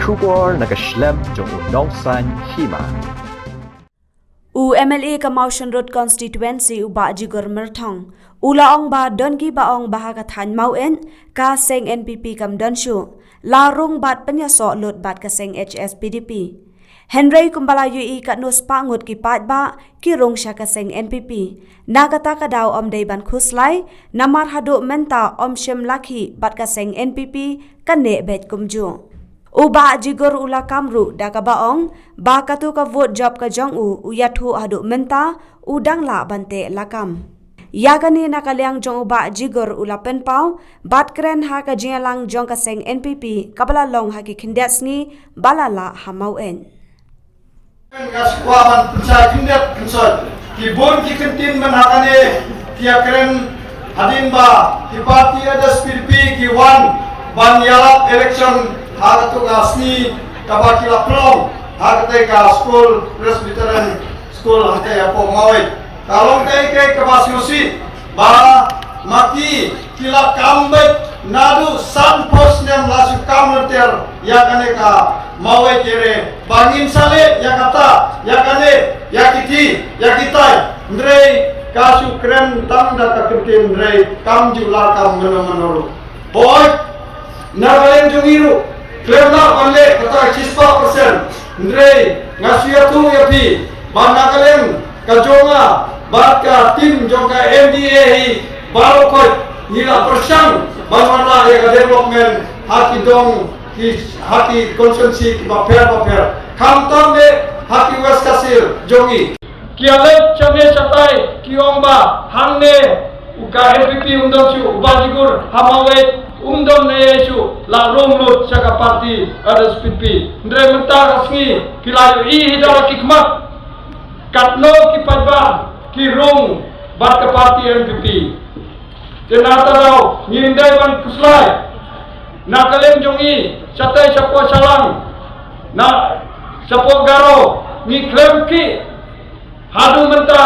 Gigur nakaslem Jong Nongsan Hima. MLA Kamausan Road Constituency uba Gigur Merthong. Ula ong ba dongi ba ong baha kathan mauen ka seng NPP kam donshu. Larung bat penyaso lot bat ka seng HSPDP. Henry kumbala yui kat nos pangut ki pat ba ki rong sya ka seng NPP. Nagata kadaw om deiban khuslai namar Haduh Mynta om shem laki bat ka seng NPP kane bet kumju. Uba Gigur ula kamru da ka baong ba katu ka vote job ka Jong uyathu Haduh Mynta udang la bante Lakam. Yagani nakaliang Jong uba Gigur ula penpau bat kren ha ka jingalang Jong ka seng NPP kabala long ha ki khindesni balala hamauen. Ngaskuaman penca kindet kensot kibun ki kentin menakane kia keren hadin ba ki parti ada SPDP ki wan ban yalap election haratu gasni kabakila plong harate ka school presbyterian school hante apo mawai kalong kai kabasiusi ba maki kila kambet nadu san pos nem lasu kamter yakane ka mawai kere bangin sale yakata yakane yakiti yakitai ndrei kasu kren tanda kakentin ndrei kamju lakam meno boy nagalen jungiru Klemna panle kata 6% ndrei ngasiatu yapi banakalem kajonga barka tim jonga MDA hi barokot nila persang banwana ya development haki dong ki haki konsensi ki baper kamtam de haki wes kasir jongi kialet chane chatai kiomba hangne uka MPP undang chu uba Gigur hamawet umdom na yesu la romlot sa parti ada SPDP ndre Mynta kasngi kilayo hidara kikmat katno kipadba ki rong bat ka parti NPP tenata daw ngindai ban kuslai nakalem jongi satai sapo salang na sapo garo ni klem ki Haduh Mynta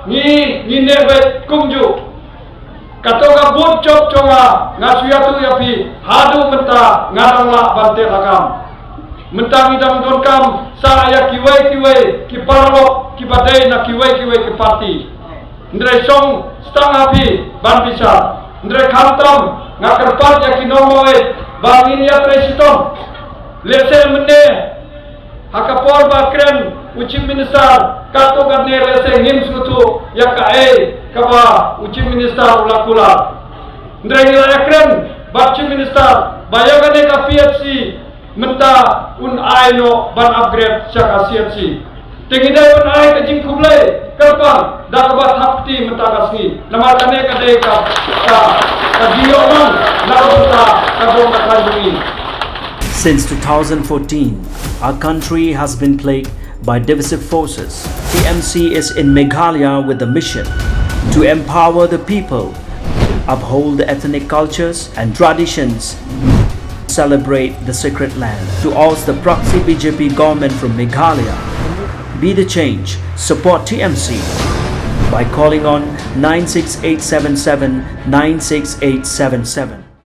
ni nebet kumju Kato ka bud chop chonga ngasuyatu yapi Haduh Mynta ngarang la bante Lakam Mynta ngidam donkam sa aya kiwai ki parlo ki badai na kiwai ki parti ndre song stang api ban bisa ndre khantam ngakarpat ya kinomoe bangin ya presiton lese menne hakapor ba kren Chief Minister Kato gadne lese him sutu yakae kaba Chief Minister ulakula ndre ya kren ba Chief Minister bayagane ka PHC Mynta un aino ban upgrade sa CHC tingidai un ai ka jing kublai kalpang dakaba thapti Mynta kasni namakane ka de ka diyoman narota ka dong ka kanjungi. Since 2014, our country has been plagued by divisive forces. TMC is in Meghalaya with the mission to empower the people, uphold the ethnic cultures and traditions, celebrate the sacred land. To oust the proxy BJP government from Meghalaya, be the change, support TMC by calling on 96877 96877.